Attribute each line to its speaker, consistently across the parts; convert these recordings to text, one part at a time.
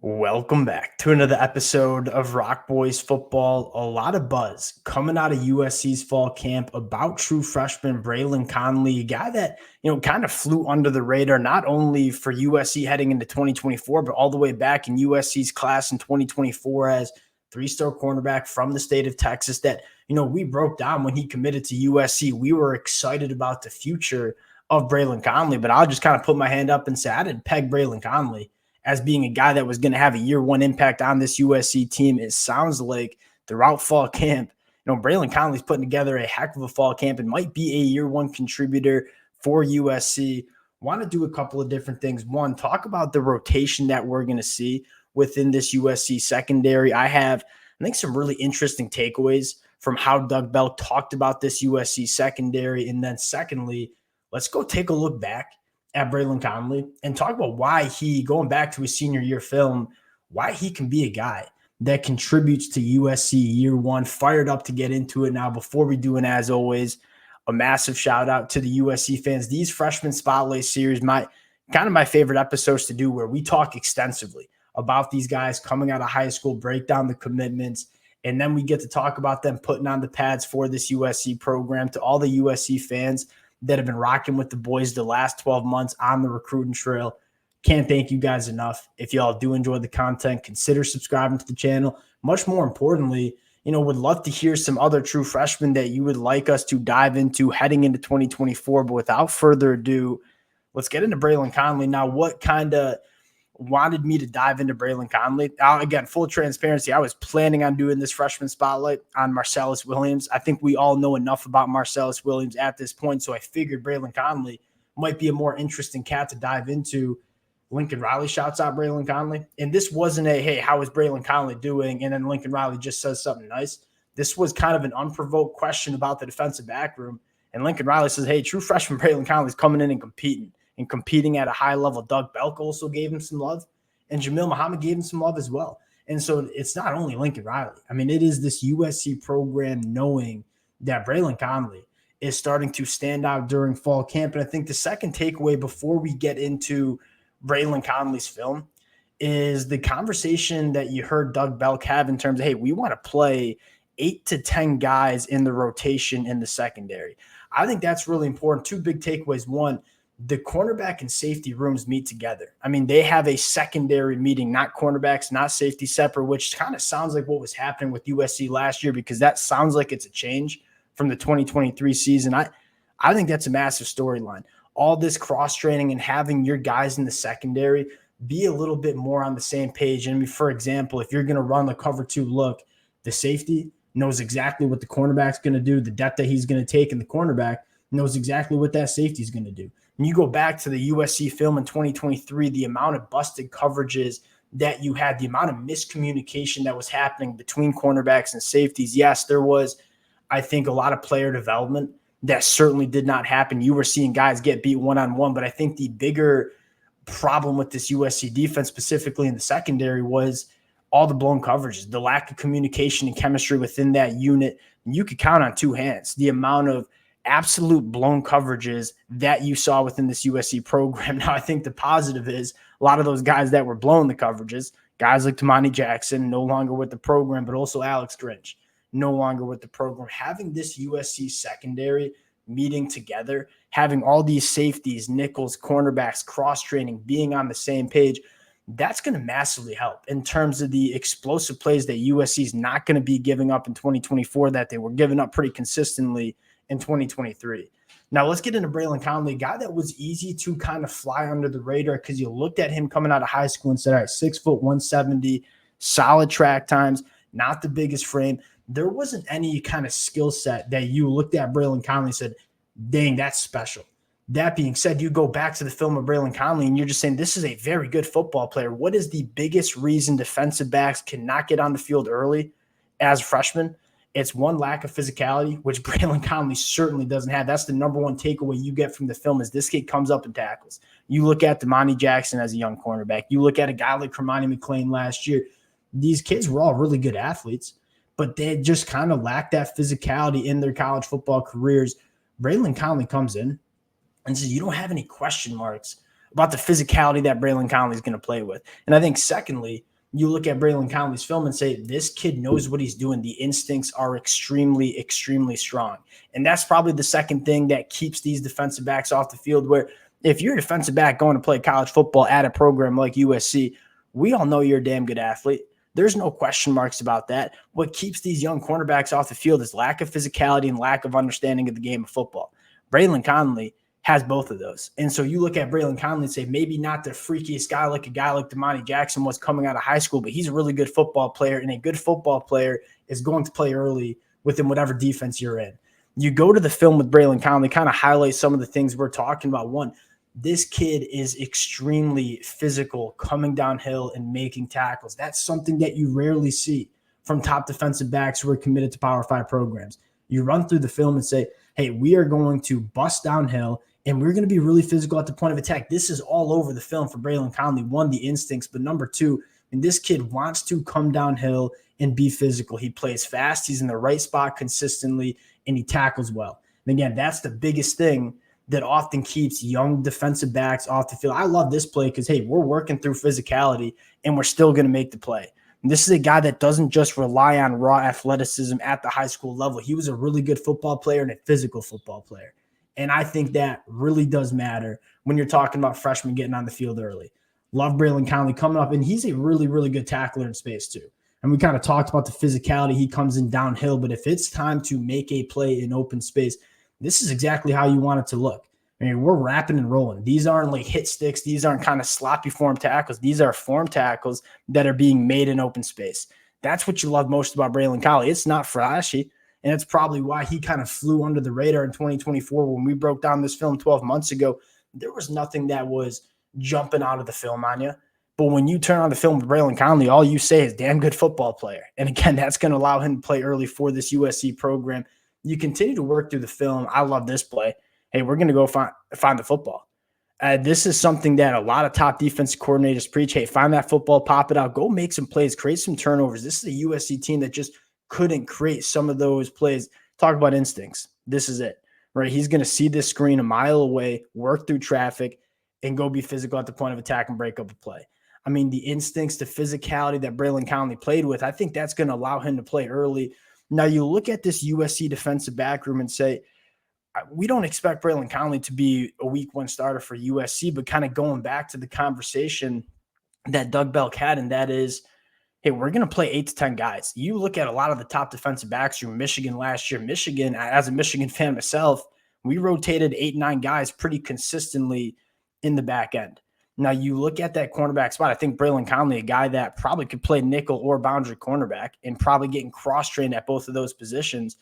Speaker 1: Welcome back to another episode of Rock Boys Football. A lot of buzz coming out of USC's fall camp about true freshman Braylon Conley, a guy that, kind of flew under the radar, not only for USC heading into 2024, but all the way back in USC's class in 2024 as three-star cornerback from the state of Texas that, we broke down when he committed to USC. We were excited about the future of Braylon Conley, but I'll just kind of put my hand up and say I didn't peg Braylon Conley as being a guy that was going to have a year one impact on this USC team. It sounds like throughout fall camp, Braylon Conley's putting together a heck of a fall camp and might be a year one contributor for USC. Want to do a couple of different things. One, talk about the rotation that we're going to see within this USC secondary. I think, some really interesting takeaways from how Doug Belk talked about this USC secondary. And then secondly, let's go take a look back at Braylon Conley and talk about why going back to his senior year film, why he can be a guy that contributes to USC year one. Fired up to get into it now. Before we do, and as always, a massive shout out to the USC fans. These freshman spotlight series, my favorite episodes to do, where we talk extensively about these guys coming out of high school, break down the commitments, and then we get to talk about them putting on the pads for this USC program. To all the USC fans that have been rocking with the boys the last 12 months on the recruiting trail, can't thank you guys enough. If y'all do enjoy the content, consider subscribing to the channel. Much more importantly, would love to hear some other true freshmen that you would like us to dive into heading into 2024. But without further ado, let's get into Braylon Conley. Now, what kind of wanted me to dive into Braylon Conley? Again, full transparency, I was planning on doing this freshman spotlight on Marcellus Williams. I think we all know enough about Marcellus Williams at this point, so I figured Braylon Conley might be a more interesting cat to dive into. Lincoln Riley shouts out Braylon Conley, and this wasn't a, hey, how is Braylon Conley doing? And then Lincoln Riley just says something nice. This was kind of an unprovoked question about the defensive back room, and Lincoln Riley says, hey, true freshman Braylon Conley's coming in and competing at a high level. Doug Belk also gave him some love, and Jamil Muhammad gave him some love as well. And so it's not only Lincoln Riley. I mean, it is this USC program knowing that Braylon Conley is starting to stand out during fall camp. And I think the second takeaway before we get into Braylon Conley's film is the conversation that you heard Doug Belk have in terms of, hey, we want to play 8 to 10 guys in the rotation in the secondary. I think that's really important. Two big takeaways. One, the cornerback and safety rooms meet together. I mean, they have a secondary meeting, not cornerbacks, not safety separate, which kind of sounds like what was happening with USC last year, because that sounds like it's a change from the 2023 season. I think that's a massive storyline. All this cross-training and having your guys in the secondary be a little bit more on the same page. And for example, if you're going to run the cover 2 look, the safety knows exactly what the cornerback's going to do, the depth that he's going to take, and the cornerback knows exactly what that safety is going to do. When you go back to the USC film in 2023, the amount of busted coverages that you had, the amount of miscommunication that was happening between cornerbacks and safeties, yes, there was, I think, a lot of player development that certainly did not happen. You were seeing guys get beat one-on-one, but I think the bigger problem with this USC defense, specifically in the secondary, was all the blown coverages, the lack of communication and chemistry within that unit. You could count on 2 hands the amount of absolute blown coverages that you saw within this USC program. Now, I think the positive is a lot of those guys that were blowing the coverages, guys like Tamani Jackson, no longer with the program, but also Alex Grinch, no longer with the program. Having this USC secondary meeting together, having all these safeties, nickels, cornerbacks, cross-training, being on the same page, that's going to massively help in terms of the explosive plays that USC is not going to be giving up in 2024 that they were giving up pretty consistently in 2023. Now let's get into Braylon Conley, a guy that was easy to kind of fly under the radar because you looked at him coming out of high school and said, all right, 6 foot 170, solid track times, not the biggest frame. There wasn't any kind of skill set that you looked at Braylon Conley and said, dang, that's special. That being said, you go back to the film of Braylon Conley and you're just saying this is a very good football player. What is the biggest reason defensive backs cannot get on the field early as freshmen? It's one, lack of physicality, which Braylon Conley certainly doesn't have. That's the number one takeaway you get from the film is this kid comes up and tackles. You look at Tamani Jackson as a young cornerback. You look at a guy like Kermani McClain last year. These kids were all really good athletes, but they just kind of lacked that physicality in their college football careers. Braylon Conley comes in and says, you don't have any question marks about the physicality that Braylon Conley is going to play with. And I think secondly, you look at Braylon Conley's film and say, this kid knows what he's doing. The instincts are extremely, extremely strong. And that's probably the second thing that keeps these defensive backs off the field, where if you're a defensive back going to play college football at a program like USC, we all know you're a damn good athlete. There's no question marks about that. What keeps these young cornerbacks off the field is lack of physicality and lack of understanding of the game of football. Braylon Conley has both of those. And so you look at Braylon Conley and say, maybe not the freakiest guy like a guy like Damani Jackson was coming out of high school, but he's a really good football player, and a good football player is going to play early within whatever defense you're in. You go to the film with Braylon Conley, kind of highlight some of the things we're talking about. One, this kid is extremely physical, coming downhill and making tackles. That's something that you rarely see from top defensive backs who are committed to Power 5 programs. You run through the film and say, hey, we are going to bust downhill and we're going to be really physical at the point of attack. This is all over the film for Braylon Conley. One, the instincts, but number two, and this kid wants to come downhill and be physical. He plays fast. He's in the right spot consistently, and he tackles well. And again, that's the biggest thing that often keeps young defensive backs off the field. I love this play because, hey, we're working through physicality, and we're still going to make the play. And this is a guy that doesn't just rely on raw athleticism at the high school level. He was a really good football player and a physical football player. And I think that really does matter when you're talking about freshmen getting on the field early. Love Braylon Conley coming up, and he's a really, really good tackler in space too. And we kind of talked about the physicality. He comes in downhill, but if it's time to make a play in open space, this is exactly how you want it to look. I mean, we're rapping and rolling. These aren't like hit sticks. These aren't kind of sloppy form tackles. These are form tackles that are being made in open space. That's what you love most about Braylon Conley. It's not flashy, and it's probably why he kind of flew under the radar in 2024. When we broke down this film 12 months ago, there was nothing that was jumping out of the film on you. But when you turn on the film with Braylon Conley, all you say is damn good football player. And again, that's going to allow him to play early for this USC program. You continue to work through the film. I love this play. Hey, we're going to go find the football. This is something that a lot of top defensive coordinators preach. Hey, find that football, pop it out, go make some plays, create some turnovers. This is a USC team that just couldn't create some of those plays. Talk about instincts. This is it, right? He's going to see this screen a mile away, work through traffic, and go be physical at the point of attack and break up a play. I mean, the instincts, the physicality that Braylon Conley played with, I think that's going to allow him to play early. Now, you look at this USC defensive back room and say, we don't expect Braylon Conley to be a week one starter for USC, but kind of going back to the conversation that Doug Belk had, and that is, hey, we're going to play 8 to 10 guys. You look at a lot of the top defensive backs from Michigan last year. Michigan, as a Michigan fan myself, we rotated 8, 9 guys pretty consistently in the back end. Now, you look at that cornerback spot, I think Braylon Conley, a guy that probably could play nickel or boundary cornerback and probably getting cross-trained at both of those positions.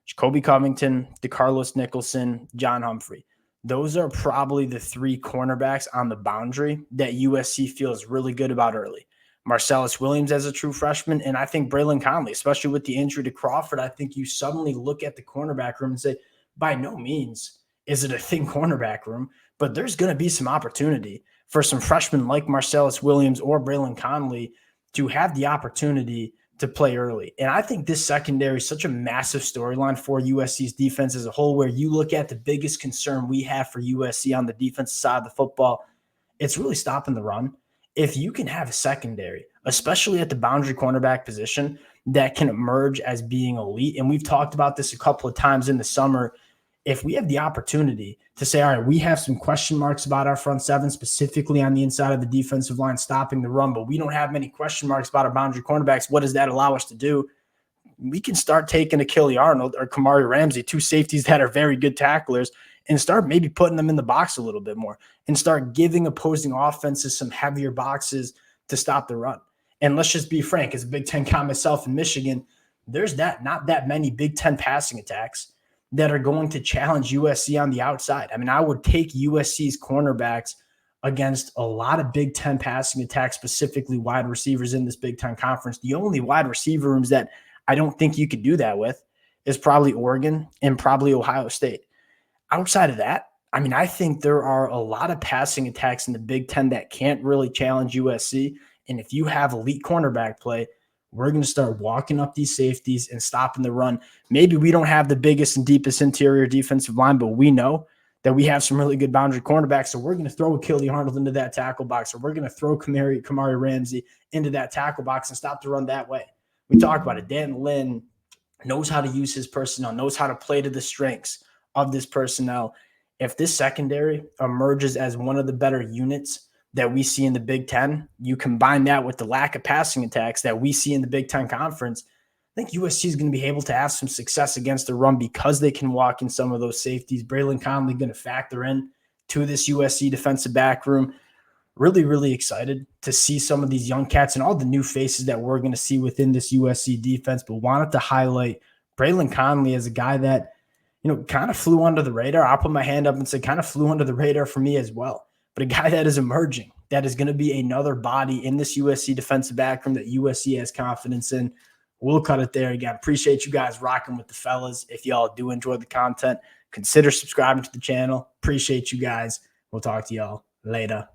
Speaker 1: Jacoby Covington, DeCarlos Nicholson, John Humphrey. Those are probably the 3 cornerbacks on the boundary that USC feels really good about early. Marcellus Williams as a true freshman, and I think Braylon Conley, especially with the injury to Crawford, I think you suddenly look at the cornerback room and say, by no means is it a thin cornerback room, but there's going to be some opportunity for some freshmen like Marcellus Williams or Braylon Conley to have the opportunity to play early. And I think this secondary is such a massive storyline for USC's defense as a whole, where you look at the biggest concern we have for USC on the defensive side of the football, it's really stopping the run. If you can have a secondary, especially at the boundary cornerback position, that can emerge as being elite, and we've talked about this a couple of times in the summer, if we have the opportunity to say, all right, we have some question marks about our front seven, specifically on the inside of the defensive line stopping the run, but we don't have many question marks about our boundary cornerbacks. What does that allow us to do? We can start taking Achille Arnold or Kamari Ramsey, 2 safeties that are very good tacklers, and start maybe putting them in the box a little bit more and start giving opposing offenses some heavier boxes to stop the run. And let's just be frank, as a Big Ten guy myself in Michigan, there's not that many Big Ten passing attacks that are going to challenge USC on the outside. I mean, I would take USC's cornerbacks against a lot of Big Ten passing attacks, specifically wide receivers in this Big Ten conference. The only wide receiver rooms that I don't think you could do that with is probably Oregon and probably Ohio State. Outside of that, I mean, I think there are a lot of passing attacks in the Big Ten that can't really challenge USC. And if you have elite cornerback play, we're going to start walking up these safeties and stopping the run. Maybe we don't have the biggest and deepest interior defensive line, but we know that we have some really good boundary cornerbacks. So we're going to throw Achille Arnold into that tackle box, or we're going to throw Kamari Ramsey into that tackle box and stop the run that way. We talked about it. Dan Lynn knows how to use his personnel, knows how to play to the strengths of this personnel. If this secondary emerges as one of the better units that we see in the Big Ten, you combine that with the lack of passing attacks that we see in the Big Ten Conference, I think USC is going to be able to have some success against the run because they can walk in some of those safeties. Braylon Conley going to factor in to this USC defensive back room. Really, really excited to see some of these young cats and all the new faces that we're going to see within this USC defense, but wanted to highlight Braylon Conley as a guy that, kind of flew under the radar. I'll put my hand up and say kind of flew under the radar for me as well. But a guy that is emerging, that is going to be another body in this USC defensive back room that USC has confidence in. We'll cut it there. Again, appreciate you guys rocking with the fellas. If y'all do enjoy the content, consider subscribing to the channel. Appreciate you guys. We'll talk to y'all later.